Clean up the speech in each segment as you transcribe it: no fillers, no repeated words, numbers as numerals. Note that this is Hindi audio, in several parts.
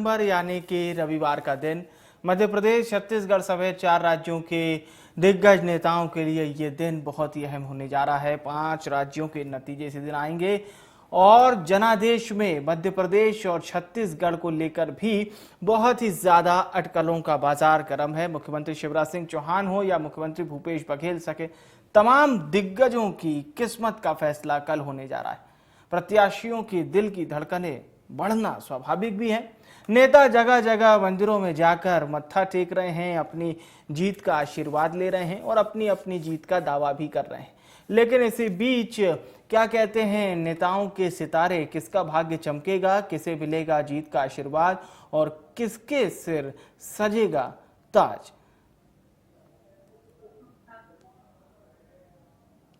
दिसंबर यानी कि रविवार का दिन मध्य प्रदेश, छत्तीसगढ़ समेत 4 राज्यों के दिग्गज नेताओं के लिए ये दिन बहुत ही अहम होने जा रहा है। 5 राज्यों के नतीजे इसी दिन आएंगे और जनादेश में मध्य प्रदेश और छत्तीसगढ़ को लेकर भी बहुत ही ज्यादा अटकलों का बाजार गर्म है। मुख्यमंत्री शिवराज सिंह चौहान हो या मुख्यमंत्री भूपेश बघेल सके, तमाम दिग्गजों की किस्मत का फैसला कल होने जा रहा है। प्रत्याशियों की दिल की धड़कनें बढ़ना स्वाभाविक भी है। नेता जगह जगह मंदिरों में जाकर मत्था टेक रहे हैं, अपनी जीत का आशीर्वाद ले रहे हैं और अपनी अपनी जीत का दावा भी कर रहे हैं। लेकिन इसी बीच क्या कहते हैं नेताओं के सितारे, किसका भाग्य चमकेगा, किसे मिलेगा जीत का आशीर्वाद और किसके सिर सजेगा ताज।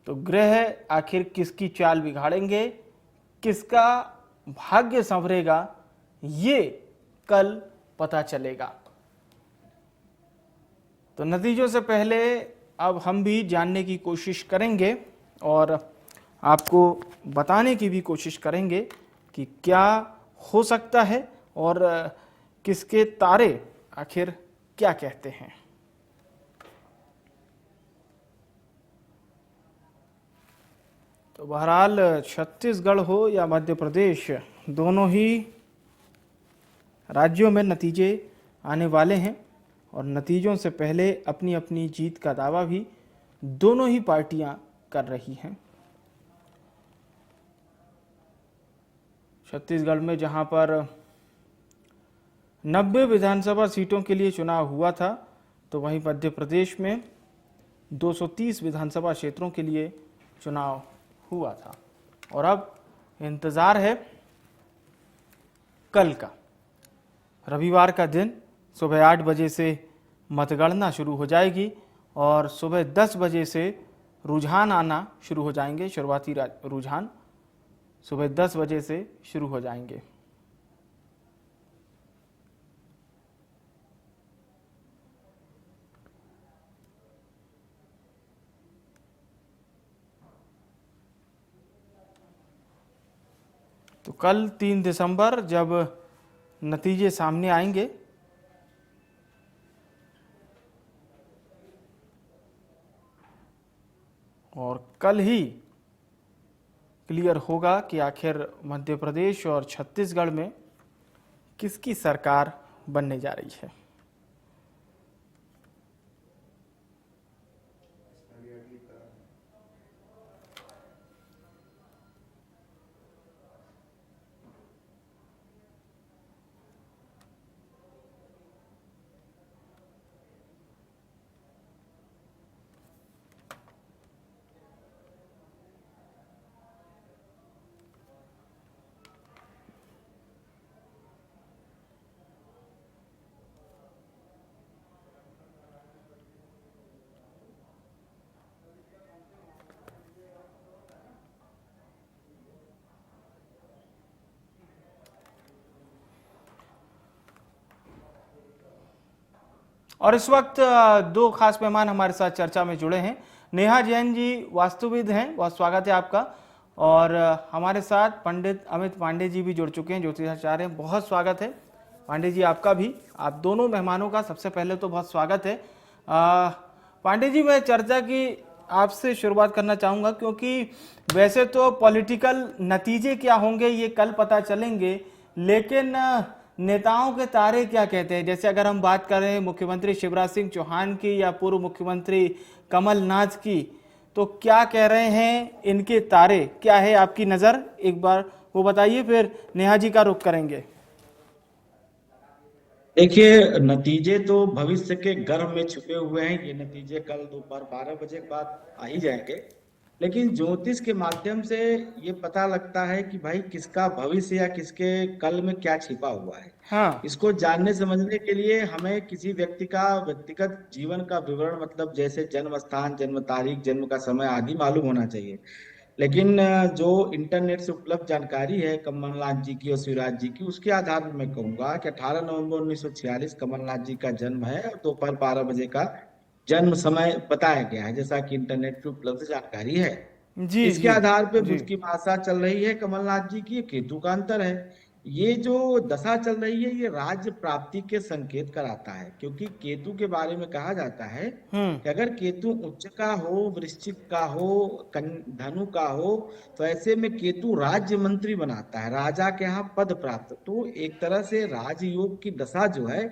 तो ग्रह आखिर किसकी चाल बिगाड़ेंगे, किसका भाग्य संवरेगा, ये कल पता चलेगा। तो नतीजों से पहले अब हम भी जानने की कोशिश करेंगे और आपको बताने की भी कोशिश करेंगे कि क्या हो सकता है और किसके तारे आखिर क्या कहते हैं। तो बहरहाल छत्तीसगढ़ हो या मध्य प्रदेश, दोनों ही राज्यों में नतीजे आने वाले हैं और नतीजों से पहले अपनी अपनी जीत का दावा भी दोनों ही पार्टियां कर रही हैं। छत्तीसगढ़ में जहां पर 90 विधानसभा सीटों के लिए चुनाव हुआ था, तो वहीं मध्य प्रदेश में 230 विधानसभा क्षेत्रों के लिए चुनाव हुआ था और अब इंतजार है कल का। रविवार का दिन सुबह 8 बजे से मतगणना शुरू हो जाएगी और सुबह 10 बजे से रुझान आना शुरू हो जाएंगे। शुरुआती रुझान सुबह 10 बजे से शुरू हो जाएंगे। तो कल 3 दिसंबर जब नतीजे सामने आएंगे और कल ही क्लियर होगा कि आखिर मध्य प्रदेश और छत्तीसगढ़ में किसकी सरकार बनने जा रही है। और इस वक्त 2 खास मेहमान हमारे साथ चर्चा में जुड़े हैं। नेहा जैन जी वास्तुविद हैं, बहुत स्वागत है आपका। और हमारे साथ पंडित अमित पांडे जी भी जुड़ चुके हैं, ज्योतिषाचार्य हैं, बहुत स्वागत है पांडे जी आपका भी। आप दोनों मेहमानों का सबसे पहले तो बहुत स्वागत है। पांडे जी, मैं चर्चा की आपसे शुरुआत करना चाहूँगा क्योंकि वैसे तो पॉलिटिकल नतीजे क्या होंगे ये कल पता चलेंगे, लेकिन नेताओं के तारे क्या कहते हैं। जैसे अगर हम बात करें मुख्यमंत्री शिवराज सिंह चौहान की या पूर्व मुख्यमंत्री कमलनाथ की, तो क्या कह रहे हैं इनके तारे, क्या है आपकी नज़र, एक बार वो बताइए, फिर नेहा जी का रुख करेंगे। देखिए, नतीजे तो भविष्य के गर्भ में छुपे हुए हैं। ये नतीजे कल दोपहर 12 बजे के बाद आ ही जाएंगे, लेकिन ज्योतिष के माध्यम से ये पता लगता है कि भाई किसका भविष्य या किसके कल में क्या छिपा हुआ है। हाँ, इसको जानने समझने के लिए हमें किसी व्यक्ति का व्यक्तिगत जीवन का विवरण, मतलब जैसे जन्म स्थान, जन्म तारीख, जन्म का समय आदि मालूम होना चाहिए। लेकिन जो इंटरनेट से उपलब्ध जानकारी है कमलनाथ जी की और शिवराज जी की, उसके आधार पर मैं कहूंगा कि 18 नवंबर 1946 कमलनाथ जी का जन्म है और दोपहर 12 बजे का जन्म समय बताया गया है, जैसा कि इंटरनेट पे उपलब्ध जानकारी है। जी इसके जी आधार पे जी। बुध की भाषा चल रही है कमलनाथ जी की, केतु का अंतर है। ये जो दशा चल रही है ये राज्य प्राप्ति के संकेत कराता है, क्योंकि केतु के बारे में कहा जाता है हम्म। कि अगर केतु उच्च का हो, वृश्चिक का हो, धनु का हो, तो ऐसे में केतु राज्य मंत्री बनाता है, राजा के यहाँ पद प्राप्त। तो एक तरह से राजयोग की दशा जो है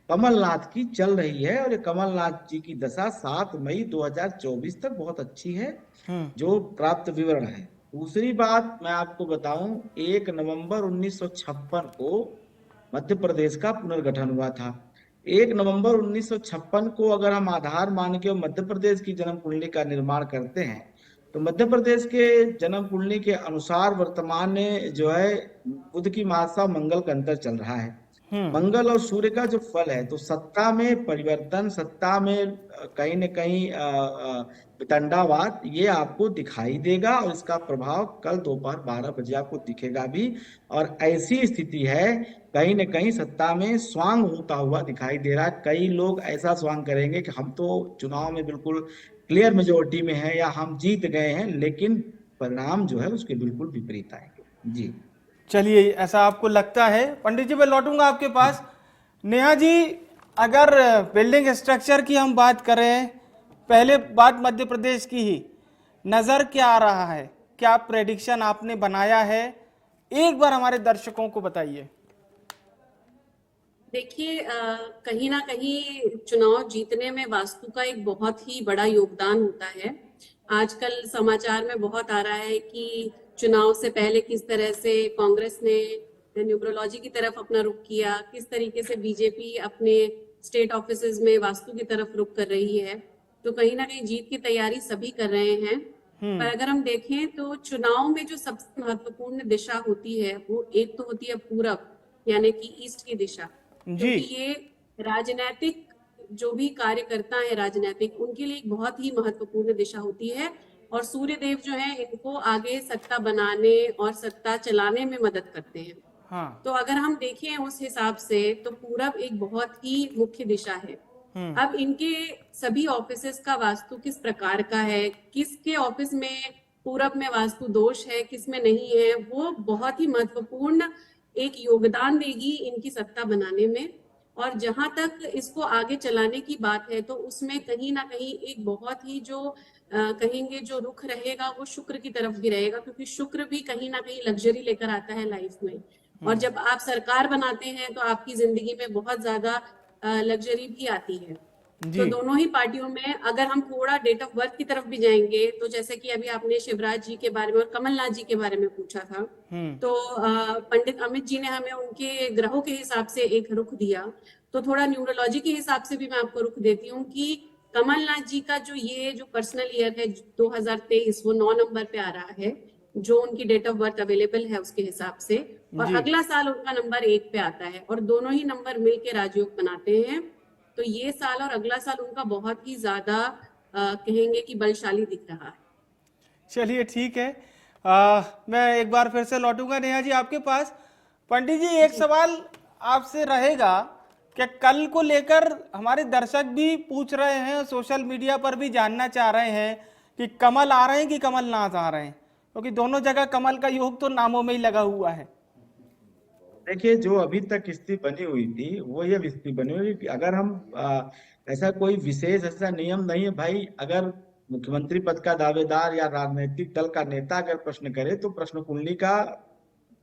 कमलनाथ की चल रही है, और ये कमलनाथ जी की दशा 7 मई 2024 तक बहुत अच्छी है, हम्म। जो प्राप्त विवरण है। दूसरी बात मैं आपको बताऊं, 1 नवंबर 1956 को मध्य प्रदेश का पुनर्गठन हुआ था। 1 नवंबर 1956 को अगर हम आधार मान के मध्य प्रदेश की जन्म कुंडली का निर्माण करते हैं, तो मध्य प्रदेश के जन्म कुंडली के अनुसार वर्तमान में जो है बुध की महादशा मंगल का अंतर चल रहा है। हम्म। मंगल और सूर्य का जो फल है, तो सत्ता में परिवर्तन, सत्ता में कहीं न कहीं वितंडावाद, ये आपको दिखाई देगा, और इसका प्रभाव कल दोपहर 12 बजे आपको दिखेगा भी। और ऐसी स्थिति है, कहीं न कहीं सत्ता में स्वांग होता हुआ दिखाई दे रहा है। कई लोग ऐसा स्वांग करेंगे कि हम तो चुनाव में बिल्कुल क्लियर मेजोरिटी में हैं, या हम जीत गए हैं, लेकिन परिणाम जो है उसके बिल्कुल विपरीत आएंगे। जी। चलिए, ऐसा आपको लगता है। पंडित जी, मैं लौटूंगा आपके पास। नेहा जी, अगर बिल्डिंग स्ट्रक्चर की हम बात करें, पहले बात मध्य प्रदेश की ही, नजर क्या आ रहा है? क्या प्रेडिक्शन आपने बनाया है? एक बार हमारे दर्शकों को बताइए। देखिए, कहीं ना कहीं चुनाव जीतने में वास्तु का एक बहुत ही बड़ा योगदान होता है। आजकल समाचार में बहुत आ रहा है कि चुनाव से पहले किस तरह से कांग्रेस ने न्यूमरोलॉजी की तरफ अपना रुख किया, किस तरीके से बीजेपी अपने स्टेट ऑफिसेज में वास्तु की तरफ रुख कर रही है। तो कहीं ना कहीं जीत की तैयारी सभी कर रहे हैं। पर अगर हम देखें तो चुनाव में जो सबसे महत्वपूर्ण दिशा होती है, वो एक तो होती है पूरब, यानी कि ईस्ट की दिशा, जी। क्योंकि ये राजनीतिक जो भी कार्यकर्ता है राजनीतिक, उनके लिए एक बहुत ही महत्वपूर्ण दिशा होती है। और सूर्य देव जो है इनको आगे सत्ता बनाने और सत्ता चलाने में मदद करते हैं। हाँ। तो अगर हम देखें उस हिसाब से तो पूरब एक बहुत ही मुख्य दिशा है। अब इनके सभी ऑफिसेस का वास्तु किस प्रकार का है, किसके ऑफिस में पूरब में वास्तु दोष है, किस में नहीं है, वो बहुत ही महत्वपूर्ण एक योगदान देगी इनकी सत्ता बनाने में। और जहां तक इसको आगे चलाने की बात है, तो उसमें कहीं ना कहीं एक बहुत ही जो कहेंगे जो रुख रहेगा वो शुक्र की तरफ भी रहेगा, क्योंकि शुक्र भी कहीं ना कहीं लग्जरी लेकर आता है लाइफ में। और जब आप सरकार बनाते हैं तो आपकी जिंदगी में बहुत ज्यादा लग्जरी भी आती है। तो जी। दोनों ही पार्टियों में अगर हम थोड़ा डेट ऑफ बर्थ की तरफ भी जाएंगे, तो जैसे कि अभी आपने शिवराज जी के बारे में और कमलनाथ जी के बारे में पूछा था, तो पंडित अमित जी ने हमें उनके ग्रहों के हिसाब से एक रुख दिया। तो थोड़ा न्यूमरोलॉजी के हिसाब से भी मैं आपको रुख देती हूँ कि कमलनाथ जी का जो ये जो पर्सनल ईयर है 2023, वो 9 नंबर पे आ रहा है, जो उनकी डेट ऑफ बर्थ अवेलेबल है उसके हिसाब से। और जी। अगला साल उनका नंबर 1 पे आता है, और दोनों ही नंबर मिलकर राजयोग बनाते हैं। तो ये साल और अगला साल उनका बहुत ही ज्यादा कहेंगे कि बलशाली दिख रहा है। चलिए, ठीक है। मैं एक बार फिर से लौटूंगा नेहा जी आपके पास। पंडित जी, एक सवाल आपसे रहेगा कि कल को लेकर हमारे दर्शक भी पूछ रहे हैं, सोशल मीडिया पर भी जानना चाह रहे हैं कि कमल आ रहे हैं कि कमलनाथ आ रहे हैं, क्योंकि दोनों जगह कमल का योग तो नामों में ही लगा हुआ है। देखिए, जो अभी तक स्थिति बनी हुई थी वो ये स्थिति बनी हुई कि अगर हम ऐसा कोई विशेष ऐसा नियम नहीं है भाई, अगर मुख्यमंत्री पद का दावेदार या राजनीतिक दल का नेता अगर प्रश्न करे तो प्रश्न कुंडली का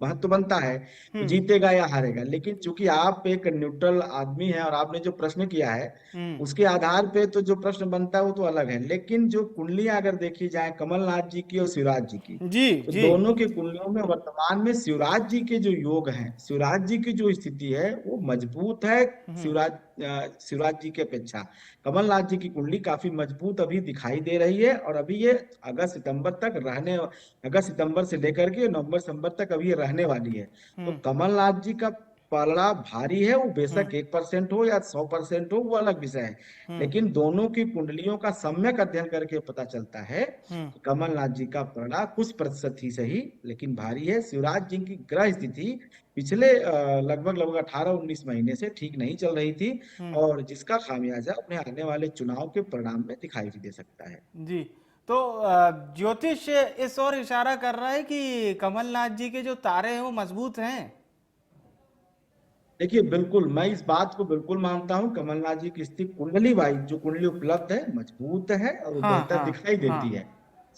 महत्व बनता है, तो जीतेगा या हारेगा। लेकिन चूंकि आप एक न्यूट्रल आदमी हैं और आपने जो प्रश्न किया है उसके आधार पे तो जो प्रश्न बनता है वो तो अलग है। लेकिन जो कुंडलियां अगर देखी जाए कमलनाथ जी की और शिवराज जी की, जी। तो जी। दोनों के कुंडलियों में वर्तमान में शिवराज जी के जो योग हैं, शिवराज जी की जो स्थिति है वो मजबूत है। शिवराज जी की अपेक्षा कमलनाथ जी की कुंडली काफी मजबूत अभी दिखाई दे रही है, और अभी ये अगस्त सितंबर से लेकर के नवंबर दिसंबर तक अभी ये रहने वाली है। तो कमलनाथ जी का पलड़ा भारी है, वो बेशक 1% हो या 100% हो, वो अलग विषय है। लेकिन दोनों की कुंडलियों का सम्यक अध्ययन करके पता चलता है कि कमलनाथ जी का पलड़ा कुछ प्रतिशत ही सही लेकिन भारी है। शिवराज जी की ग्रह स्थिति पिछले लगभग 18-19 महीने से ठीक नहीं चल रही थी, और जिसका खामियाजा अपने आने वाले चुनाव के परिणाम में दिखाई भी दे सकता है। जी। तो ज्योतिष इस ओर इशारा कर रहा है कि कमलनाथ जी के जो तारे हैं वो मजबूत हैं। देखिए, बिल्कुल मैं इस बात को बिल्कुल मानता हूँ। कमलनाथ जी की स्थिति कुंडली वाइज जो कुंडली उपलब्ध है मजबूत है और वो हाँ बेहतर हाँ दिखाई हाँ। देती है।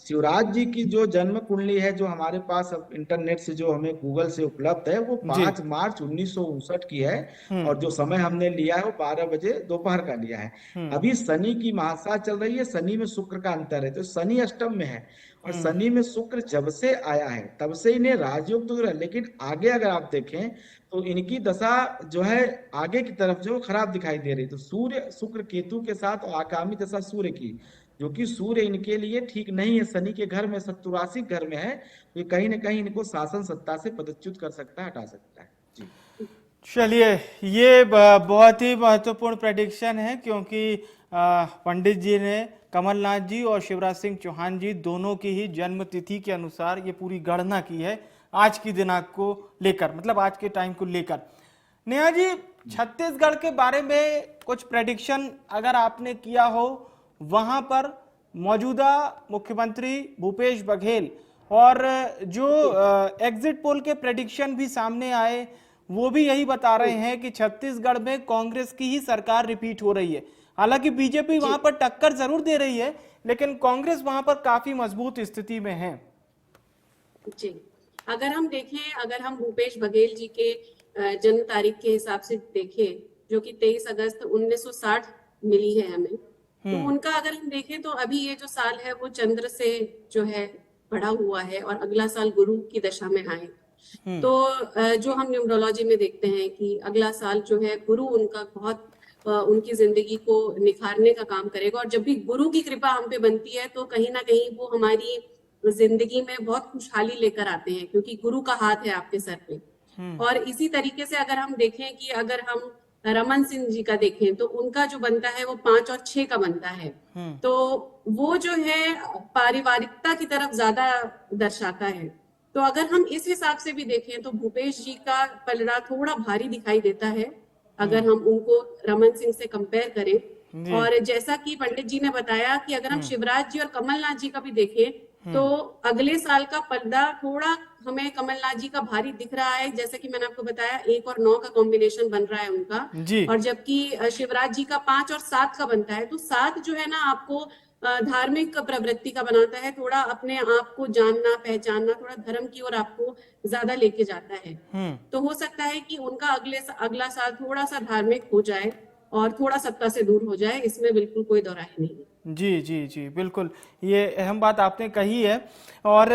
शिवराज जी की जो जन्म कुंडली है, जो हमारे पास अब इंटरनेट से, जो हमें गूगल से उपलब्ध है, वो जी। 5 मार्च 1959 की है। हम्म और जो समय हमने लिया है वो 12 बजे दोपहर का लिया है। हम्म अभी शनि की महासा चल रही है, शनि में शुक्र का अंतर है, तो शनि अष्टम में है। और हम्म शनि में शुक्र जब से आया है तब से इन्हें राजयोग तो है, लेकिन आगे अगर आप देखें तो इनकी दशा जो है आगे की तरफ जो खराब दिखाई दे रही। तो सूर्य शुक्र केतु के साथ आगामी दशा सूर्य की, जो कि सूर्य इनके लिए ठीक नहीं है, शनि के घर में, सत्तुराशि घर में है। तो ये कहीं ना कहीं इनको शासन सत्ता से पदच्युत कर सकता है, हटा सकता है। जी। चलिए, ये बहुत ही महत्वपूर्ण प्रेडिक्शन है, क्योंकि पंडित जी ने कमलनाथ जी और शिवराज सिंह चौहान जी दोनों की ही जन्म तिथि के अनुसार ये पूरी गणना की है आज की दिनांक को लेकर, मतलब आज के टाइम को लेकर। नेहा जी, छत्तीसगढ़ के बारे में कुछ प्रेडिक्शन अगर आपने किया हो, वहां पर मौजूदा मुख्यमंत्री भूपेश बघेल और जो एग्जिट पोल के प्रेडिक्शन भी सामने आए, वो भी यही बता रहे हैं कि छत्तीसगढ़ में कांग्रेस की ही सरकार रिपीट हो रही है। हालांकि बीजेपी वहां पर टक्कर जरूर दे रही है, लेकिन कांग्रेस वहां पर काफी मजबूत स्थिति में है। जी, अगर हम देखें, अगर हम भूपेश बघेल जी के जन्म तारीख के हिसाब से देखें, जो कि 23 अगस्त 1960 मिली है हमें, तो उनका अगर हम देखें तो अभी ये जो साल है वो चंद्र से जो है बढ़ा हुआ है और अगला साल गुरु की दशा में आए। तो जो हम न्यूमरोलॉजी में देखते हैं कि अगला साल जो है गुरु उनका बहुत उनकी जिंदगी को निखारने का काम करेगा। और जब भी गुरु की कृपा हम पे बनती है तो कहीं ना कहीं वो हमारी जिंदगी में बहुत खुशहाली लेकर आते हैं, क्योंकि गुरु का हाथ है आपके सर पे। और इसी तरीके से अगर हम देखें कि अगर हम रमन सिंह जी का देखें तो उनका जो बनता है वो 5 और 6 का बनता है। तो वो जो है पारिवारिकता की तरफ ज्यादा दर्शाता है। तो अगर हम इस हिसाब से भी देखें तो भूपेश जी का पलड़ा थोड़ा भारी दिखाई देता है अगर हम उनको रमन सिंह से कंपेयर करें। जी। और जैसा कि पंडित जी ने बताया कि अगर हम शिवराज जी और कमलनाथ जी का भी देखें तो अगले साल का पलड़ा थोड़ा हमें कमलनाथ जी का भारी दिख रहा है। जैसे कि मैंने आपको बताया 1 और 9 का कॉम्बिनेशन बन रहा है उनका, जी। और जबकि शिवराज जी का 5 और 7 का बनता है। तो 7 जो है ना आपको धार्मिक प्रवृत्ति का बनाता है, थोड़ा अपने आप को जानना पहचानना, थोड़ा धर्म की ओर आपको ज्यादा लेके जाता है। तो हो सकता है कि उनका अगला साल थोड़ा सा धार्मिक हो जाए और थोड़ा सत्ता से दूर हो जाए, इसमें बिल्कुल कोई दो राय नहीं। जी जी जी, बिल्कुल, ये अहम बात आपने कही है। और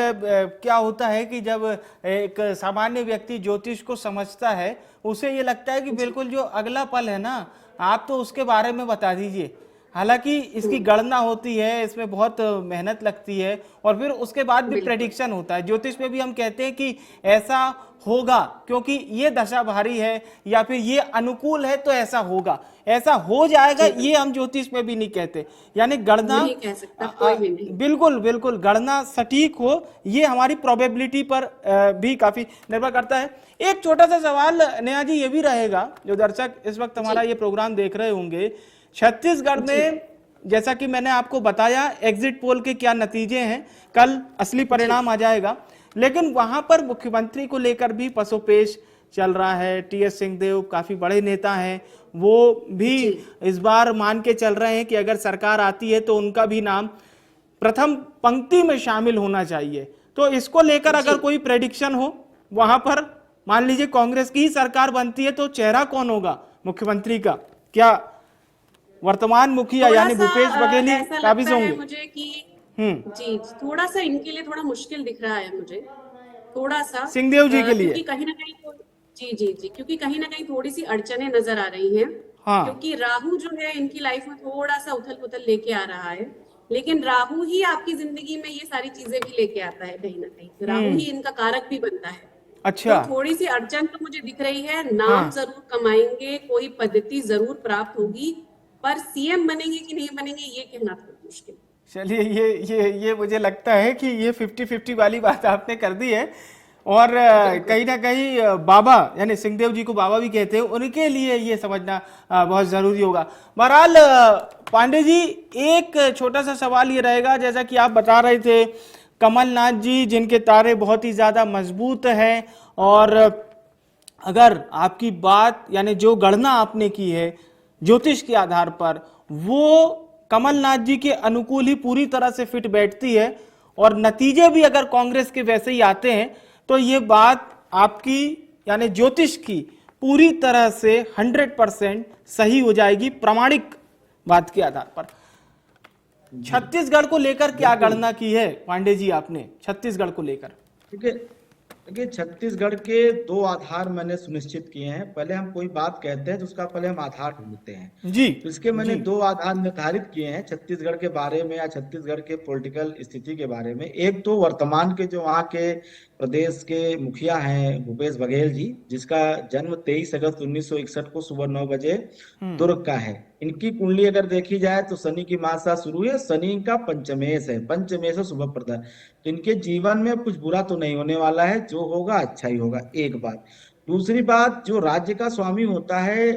क्या होता है कि जब एक सामान्य व्यक्ति ज्योतिष को समझता है, उसे ये लगता है कि बिल्कुल जो अगला पल है ना, आप तो उसके बारे में बता दीजिए। हालांकि इसकी गणना होती है, इसमें बहुत मेहनत लगती है, और फिर उसके बाद भी प्रेडिक्शन होता है। ज्योतिष में भी हम कहते हैं कि ऐसा होगा क्योंकि ये दशा भारी है, या फिर ये अनुकूल है तो ऐसा होगा, ऐसा हो जाएगा, ये हम ज्योतिष में भी नहीं कहते। यानी गणना नहीं कह सकता कोई भी नहीं। बिल्कुल बिल्कुल, गणना सटीक हो, ये हमारी प्रोबेबिलिटी पर भी काफी निर्भर करता है। एक छोटा सा सवाल नेहा जी ये भी रहेगा, जो दर्शक इस वक्त हमारा ये प्रोग्राम देख रहे होंगे, छत्तीसगढ़ में जैसा कि मैंने आपको बताया एग्जिट पोल के क्या नतीजे हैं, कल असली परिणाम आ जाएगा, लेकिन वहां पर मुख्यमंत्री को लेकर भी पसोपेश चल रहा है। टीएस सिंहदेव काफी बड़े नेता हैं, वो भी इस बार मान के चल रहे हैं कि अगर सरकार आती है तो उनका भी नाम प्रथम पंक्ति में शामिल होना चाहिए। तो इसको लेकर अगर कोई प्रेडिक्शन हो, वहां पर मान लीजिए कांग्रेस की ही सरकार बनती है, तो चेहरा कौन होगा मुख्यमंत्री का? क्या वर्तमान मुखिया यानी भूपेश बघेल ही काबिज होंगे? मुझे कि जी थोड़ा सा इनके लिए थोड़ा मुश्किल दिख रहा है मुझे, थोड़ा सा सिंहदेव जी के लिए, क्योंकि कहीं ना कहीं जी क्योंकि कहीं ना कहीं थोड़ी सी अड़चने नजर आ रही हैं। हाँ। क्योंकि राहु जो है इनकी लाइफ में थोड़ा सा उथल पुथल लेके आ रहा है, लेकिन राहु ही आपकी जिंदगी में ये सारी चीजें भी लेके आता है। कहीं ना कहीं राहु ही इनका कारक भी बनता है। अच्छा। तो थोड़ी सी अड़चन तो मुझे दिख रही है। नाम जरूर कमाएंगे, कोई पद्धति जरूर प्राप्त होगी, पर सीएम बनेंगे कि नहीं बनेंगे ये कहना थोड़ा मुश्किल। चलिए, ये मुझे लगता है कि ये 50-50 वाली बात आपने कर दी है। और कहीं ना कहीं बाबा यानी सिंहदेव जी को बाबा भी कहते हैं, उनके लिए ये समझना बहुत जरूरी होगा। बहरहाल पांडे जी, एक छोटा सा सवाल ये रहेगा, जैसा कि आप बता रहे थे कमलनाथ जी जिनके तारे बहुत ही ज्यादा मजबूत हैं और अगर आपकी बात यानी जो गणना आपने की है ज्योतिष के आधार पर, वो कमलनाथ जी के अनुकूल ही पूरी तरह से फिट बैठती है और नतीजे भी अगर कांग्रेस के वैसे ही आते हैं, तो ये बात आपकी यानी ज्योतिष की पूरी तरह से 100% सही हो जाएगी प्रामाणिक बात के आधार पर। छत्तीसगढ़ को लेकर क्या गणना की है पांडे जी आपने छत्तीसगढ़ को लेकर? देखिए छत्तीसगढ़ के दो आधार मैंने सुनिश्चित किए हैं। पहले हम कोई बात कहते हैं तो उसका पहले हम आधार ढूंढते हैं जी तो इसके मैंने जी। दो आधार निर्धारित किए हैं छत्तीसगढ़ के बारे में या छत्तीसगढ़ के पॉलिटिकल स्थिति के बारे में। एक तो वर्तमान के जो वहाँ के प्रदेश के मुखिया हैं भूपेश बघेल जी, जिसका जन्म 23 अगस्त 1961 को सुबह 9 बजे दुर्ग का है। इनकी कुंडली अगर देखी जाए तो शनि की मासा शुरू है, शनि का पंचमेश है, पंचमेश शुभ प्रदा। तो इनके जीवन में कुछ बुरा तो नहीं होने वाला है, जो होगा अच्छा ही होगा, एक बात। दूसरी बात, जो राज्य का स्वामी होता है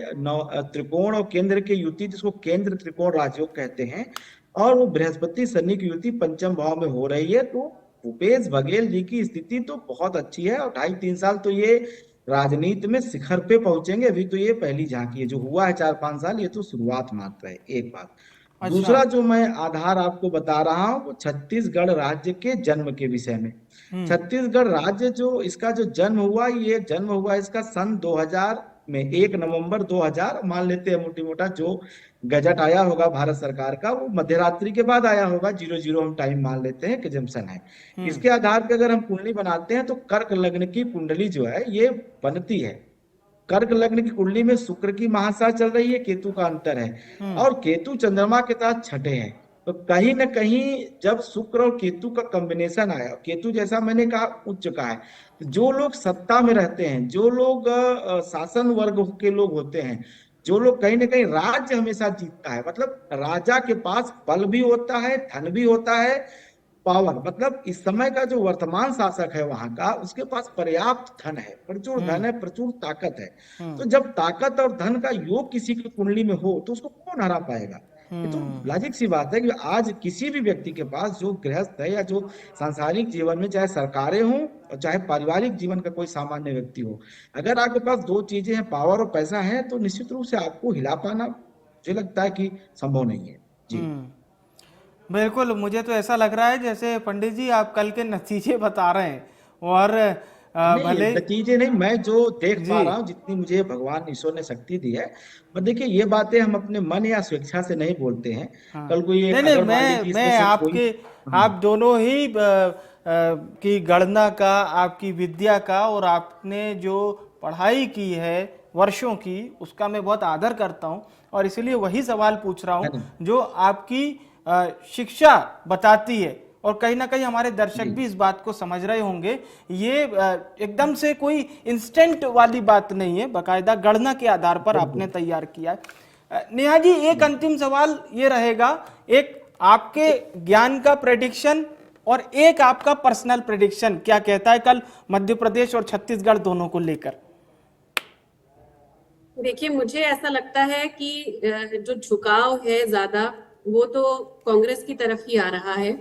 त्रिकोण और केंद्र की युति, जिसको केंद्र त्रिकोण राजयोग कहते हैं, और वो बृहस्पति शनि की युति पंचम भाव में हो रही है। तो भूपेश बघेल जी की स्थिति तो बहुत अच्छी है और 2.5-3 साल तो ये राजनीति में शिखर पे पहुंचेंगे। अभी तो ये पहली झांकी है, जो हुआ है 4-5 साल, ये तो शुरुआत मात्र है, एक बात। अच्छा। दूसरा जो मैं आधार आपको बता रहा हूँ वो छत्तीसगढ़ राज्य के जन्म के विषय में। छत्तीसगढ़ राज्य जो इसका जो जन्म हुआ, ये जन्म हुआ इसका सन 2000 में, 1 नवंबर 2000 मान लेते हैं मोटी मोटा। जो गजट आया होगा भारत सरकार का वो मध्यरात्रि के बाद आया होगा, 00 हम टाइम मान लेते हैं कि जंक्शन है। इसके आधार पर अगर हम कुंडली बनाते हैं तो कर्क लग्न की कुंडली जो है ये बनती है। कर्क लग्न की कुंडली में शुक्र की महादशा चल रही है, केतु का अंतर है और केतु चंद्रमा के तहत छठे हैं। तो कहीं ना कहीं जब शुक्र और केतु का कॉम्बिनेशन आया, केतु जैसा मैंने कहा उच्च का है, जो लोग सत्ता में रहते हैं, जो लोग शासन वर्ग के लोग होते हैं, जो लोग कहीं ना कहीं राज्य हमेशा जीतता है, मतलब राजा के पास बल भी होता है, धन भी होता है, पावर, मतलब इस समय का जो वर्तमान शासक है वहां का, उसके पास पर्याप्त धन है, प्रचुर धन है, प्रचुर ताकत है। तो जब ताकत और धन का योग किसी की कुंडली में हो तो उसको कौन हरा पाएगा? ये तो लॉजिक सी बात है कि आज किसी भी व्यक्ति के पास जो गृहस्थ है या जो सांसारिक जीवन में, चाहे सरकारें हों और चाहे पारिवारिक जीवन का कोई सामान्य व्यक्ति हो, अगर आपके पास दो चीजें हैं, पावर और पैसा है, तो निश्चित रूप से आपको हिला पाना मुझे लगता है कि संभव नहीं है। जी बिल्कुल, मुझे तो ऐसा लग रहा है जैसे पंडित जी आप कल के नतीजे बता रहे हैं और भले नतीजे नहीं, मैं जो देख पा रहा हूँ, जितनी मुझे भगवान ईश्वर ने शक्ति दी है। पर देखिए ये बातें हम अपने मन या स्वेच्छा से नहीं बोलते हैं। हाँ। कल को ये नहीं, अगर मान लीजिए इसमें मैं से आपके आप दोनों ही की गणना का, आपकी विद्या का और आपने जो पढ़ाई की है वर्षों की, उसका मैं बहुत आदर करता हूं और इसलिए वही सवाल पूछ रहा हूं जो आपकी शिक्षा बताती है और कहीं ना कहीं हमारे दर्शक भी इस बात को समझ रहे होंगे। ये एकदम से कोई इंस्टेंट वाली बात नहीं है, बाकायदा गणना के आधार पर आपने तैयार किया है। नेहा जी, एक अंतिम सवाल ये रहेगा, एक आपके ज्ञान का प्रेडिक्शन और एक आपका पर्सनल प्रेडिक्शन, क्या कहता है कल मध्य प्रदेश और छत्तीसगढ़ दोनों को लेकर? देखिए, मुझे ऐसा लगता है कि जो झुकाव है ज्यादा वो तो कांग्रेस की तरफ ही आ रहा है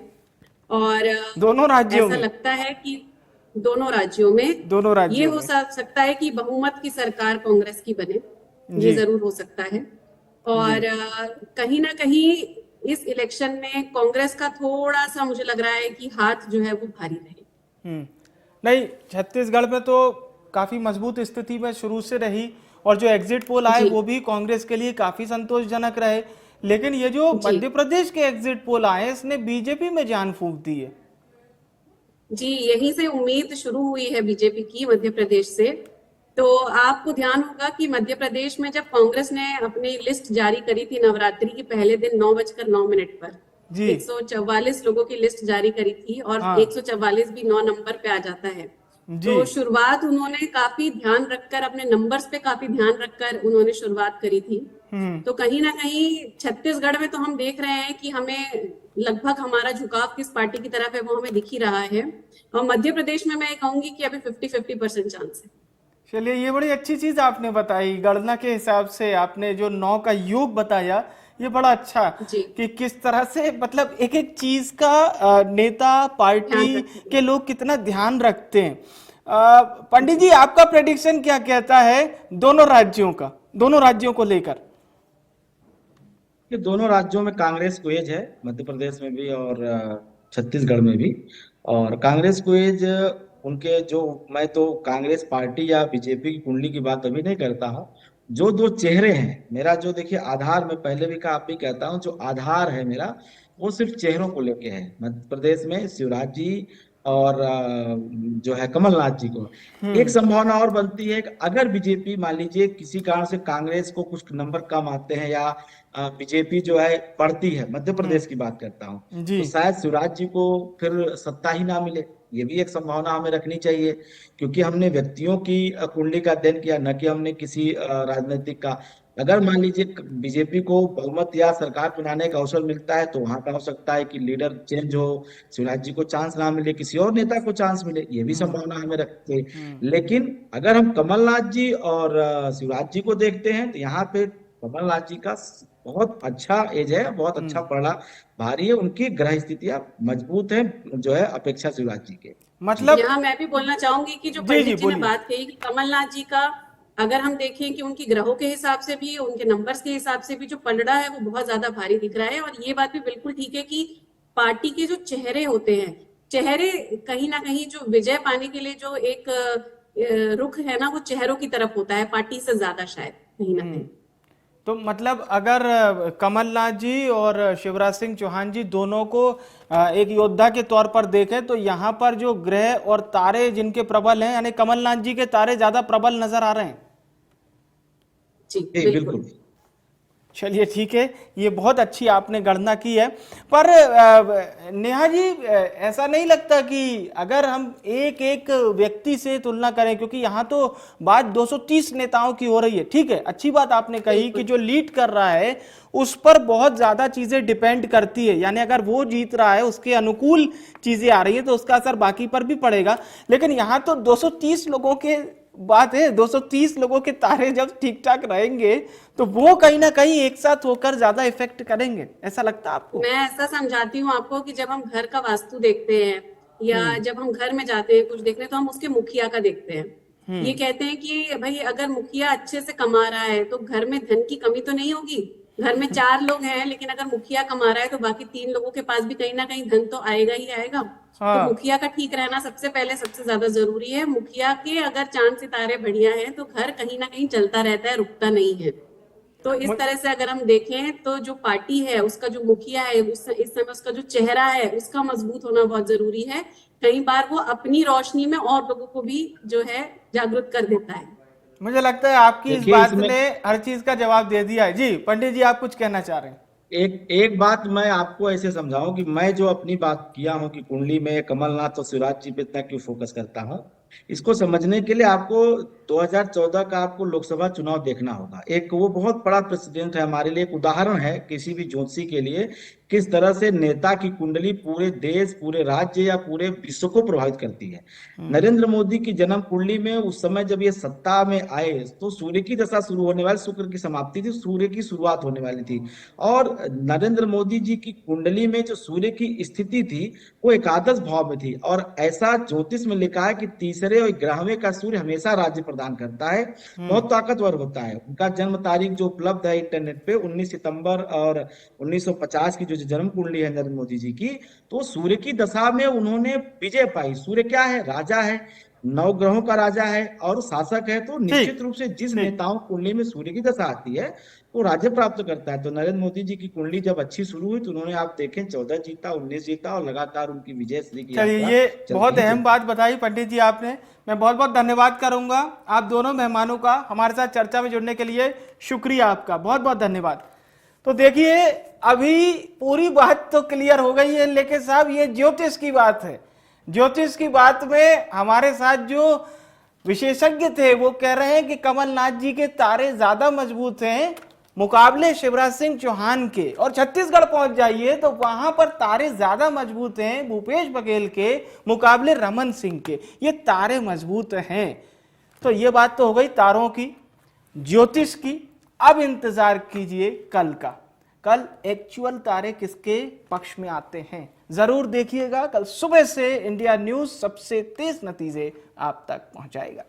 और दोनों राज्यों ऐसा में, लगता है कि दोनों राज्यों में ये हो सकता है कि बहुमत की सरकार कांग्रेस की बने, ये जरूर हो सकता है। और कहीं ना कहीं इस इलेक्शन में कांग्रेस का थोड़ा सा मुझे लग रहा है कि हाथ जो है वो भारी रहे। नहीं, छत्तीसगढ़ में तो काफी मजबूत स्थिति में शुरू से रही और जो एग्जिट पोल आए वो भी कांग्रेस के लिए काफी संतोषजनक रहे, लेकिन ये जो मध्य प्रदेश के एग्जिट पोल आए इसने बीजेपी में जान फूंक दी है। जी, यहीं से उम्मीद शुरू हुई है बीजेपी की मध्य प्रदेश से। तो आपको ध्यान होगा कि मध्य प्रदेश में जब कांग्रेस ने अपनी लिस्ट जारी करी थी नवरात्रि के पहले दिन 9:09 पर 144 लोगों की लिस्ट जारी करी थी और 144 भी 9 नंबर पे आ जाता है। तो शुरुआत उन्होंने काफी ध्यान रखकर, अपने नंबर्स पे काफी ध्यान रखकर उन्होंने शुरुआत करी थी। तो कहीं ना कहीं छत्तीसगढ़ में तो हम देख रहे हैं कि हमें लगभग हमारा झुकाव किस पार्टी की तरफ है वो हमें दिख ही रहा है। और मध्य प्रदेश में मैं कहूंगी कि अभी 50-50% चांस है। चलिए, ये बड़ी अच्छी चीज आपने बताई, गणना के हिसाब से आपने जो 9 का योग बताया, ये बड़ा अच्छा कि किस तरह से मतलब एक एक चीज का नेता पार्टी के लोग कितना ध्यान रखते हैं। पंडित जी, आपका प्रेडिक्शन क्या कहता है दोनों राज्यों को लेकर? ये दोनों राज्यों में कांग्रेस को एज है, मध्य प्रदेश में भी और छत्तीसगढ़ में भी। और कांग्रेस को एज उनके जो, मैं तो कांग्रेस पार्टी या बीजेपी की कुंडली की बात अभी नहीं करता हूँ। जो दो चेहरे हैं मेरा, जो देखिए आधार, मैं पहले भी कहा, आप भी कहता हूँ, जो आधार है मेरा वो सिर्फ चेहरों को लेके है। मध्य प्रदेश में शिवराज जी और जो है कमलनाथ जी को। एक संभावना और बनती है कि अगर बीजेपी मान लीजिए किसी कारण से कांग्रेस को कुछ नंबर कम आते हैं या बीजेपी जो है बढ़ती है, मध्य प्रदेश की बात करता हूँ, जी। तो शायद शिवराज जी को फिर सत्ता ही ना मिले। ये भी एक संभावना हमें रखनी चाहिए, क्योंकि हमने व्यक्तियों की कुंडली का अध्ययन किया, न कि हमने किसी राजनीतिक का। अगर मान लीजिए बीजेपी को बहुमत या सरकार बनाने का अवसर मिलता है, तो वहां का हो सकता है कि लीडर चेंज हो, शिवराज जी को चांस ना मिले, किसी और नेता को चांस मिले, ये भी संभावना हमें रखते हैं। लेकिन अगर हम कमलनाथ जी और शिवराज जी को देखते हैं, तो यहाँ पे कमलनाथ जी का बहुत अच्छा एज है, बहुत अच्छा पड़ा भारी है, उनकी ग्रह स्थितियां मजबूत हैं जो है अपेक्षा शिवराज जी के। मतलब यहाँ मैं भी बोलना चाहूंगी कि जो जी पंडित जी ने बोलिए। बात कही कि कमलनाथ जी का, अगर हम देखें कि उनकी ग्रहों के हिसाब से भी, उनके नंबर्स के हिसाब से भी जो पलड़ा है वो बहुत ज्यादा भारी दिख रहा है। और ये बात भी बिल्कुल ठीक है कि पार्टी के जो चेहरे होते हैं, चेहरे कहीं ना कहीं जो विजय पाने के लिए जो एक रुख है ना, वो चेहरों की तरफ होता है पार्टी से ज्यादा, शायद कहीं ना कहीं। तो मतलब अगर कमलनाथ जी और शिवराज सिंह चौहान जी दोनों को एक योद्धा के तौर पर देखें, तो यहाँ पर जो ग्रह और तारे जिनके प्रबल हैं, यानी कमलनाथ जी के तारे ज्यादा प्रबल नजर आ रहे हैं। जी बिल्कुल। चलिए ठीक है, ये बहुत अच्छी आपने गणना की है। पर नेहा जी, ऐसा नहीं लगता कि अगर हम एक एक व्यक्ति से तुलना करें, क्योंकि यहाँ तो बात 230 नेताओं की हो रही है, ठीक है, अच्छी बात आपने कही कि जो लीड कर रहा है उस पर बहुत ज्यादा चीजें डिपेंड करती है, यानी अगर वो जीत रहा है, उसके अनुकूल चीजें आ रही है, तो उसका असर बाकी पर भी पड़ेगा। लेकिन यहाँ तो 230 लोगों के बात है, 230 लोगों के तारे जब ठीक ठाक रहेंगे तो वो कहीं ना कहीं एक साथ होकर ज्यादा इफेक्ट करेंगे, ऐसा लगता है आपको? मैं ऐसा समझाती हूँ आपको कि जब हम घर का वास्तु देखते हैं या जब हम घर में जाते हैं कुछ देखने, तो हम उसके मुखिया का देखते हैं। ये कहते हैं कि भाई अगर मुखिया अच्छे से कमा रहा है तो घर में धन की कमी तो नहीं होगी। घर में 4 लोग हैं, लेकिन अगर मुखिया कमा रहा है तो बाकी 3 लोगों के पास भी कहीं ना कहीं धन तो आएगा ही आएगा। तो मुखिया का ठीक रहना सबसे पहले सबसे ज्यादा जरूरी है। मुखिया के अगर चांद सितारे बढ़िया हैं तो घर कहीं ना कहीं चलता रहता है, रुकता नहीं है। तो इस तरह से अगर हम देखें तो जो पार्टी है उसका जो मुखिया है, इस समय उसका जो चेहरा है उसका मजबूत होना बहुत जरूरी है। कई बार वो अपनी रोशनी में और लोगों को भी जो है जागरूक कर देता है। मुझे लगता है आपकी इस देखिए बात इसमें ने हर चीज का जवाब दे दिया है। जी पंडित जी, आप कुछ कहना चाह रहे हैं? एक एक बात मैं आपको ऐसे समझाऊं कि मैं जो अपनी बात किया हूं कि कुंडली में कमलनाथ और शिवराज जी पे इतना क्यों फोकस करता हूं, इसको समझने के लिए आपको 2014 का आपको लोकसभा चुनाव देखना होगा। एक वो बहुत बड़ा प्रेसिडेंट है हमारे लिए, एक उदाहरण है किसी भी ज्योतिषी के लिए, किस तरह से नेता की कुंडली पूरे देश, पूरे राज्य या पूरे विश्व को प्रभावित करती है। नरेंद्र मोदी की जन्म कुंडली में उस समय जब ये सत्ता में आए तो सूर्य की दशा शुरू होने वाली, शुक्र की समाप्ति थी, सूर्य की शुरुआत होने वाली थी। और नरेंद्र मोदी जी की कुंडली में जो सूर्य की स्थिति थी वो एकादश भाव में थी। और ऐसा ज्योतिष में लिखा है कि तीसरे और 11वें का सूर्य हमेशा राज्य प्रदान करता है, बहुत ताकतवर होता है। उनका जन्म तारीख जो उपलब्ध है इंटरनेट पे 19 सितंबर और 1950 की जो जन्म कुंडली है नरेंद्र मोदी जी की, तो सूर्य की दशा में उन्होंने विजय पाई। सूर्य क्या है? राजा है, 9 ग्रहों का राजा है और शासक है। तो निश्चित रूप से जिस नेताओं कुंडली में सूर्य की दशा आती है वो राज्य प्राप्त करता है। तो नरेंद्र मोदी जी की कुंडली जब अच्छी शुरू हुई तो उन्होंने, आप देखें, 14 जीता, 19 जीता और लगातार उनकी विजय श्री की चलिए, यात्रा ये बहुत चलती अहम बात बताई पंडित जी आपने। मैं बहुत बहुत धन्यवाद करूंगा आप दोनों मेहमानों का हमारे साथ चर्चा में जुड़ने के लिए। शुक्रिया आपका, बहुत बहुत धन्यवाद। तो देखिए, अभी पूरी बात तो क्लियर हो गई है, लेकिन साहब ये ज्योतिष की बात है। ज्योतिष की बात में हमारे साथ जो विशेषज्ञ थे वो कह रहे हैं कि कमलनाथ जी के तारे ज्यादा मजबूत हैं मुकाबले शिवराज सिंह चौहान के। और छत्तीसगढ़ पहुंच जाइए तो वहां पर तारे ज्यादा मजबूत हैं भूपेश बघेल के मुकाबले रमन सिंह के। ये तारे मजबूत हैं। तो ये बात तो हो गई तारों की, ज्योतिष की। अब इंतजार कीजिए कल का। कल एक्चुअल तारे किसके पक्ष में आते हैं, जरूर देखिएगा। कल सुबह से इंडिया न्यूज सबसे तेज नतीजे आप तक पहुंचाएगा।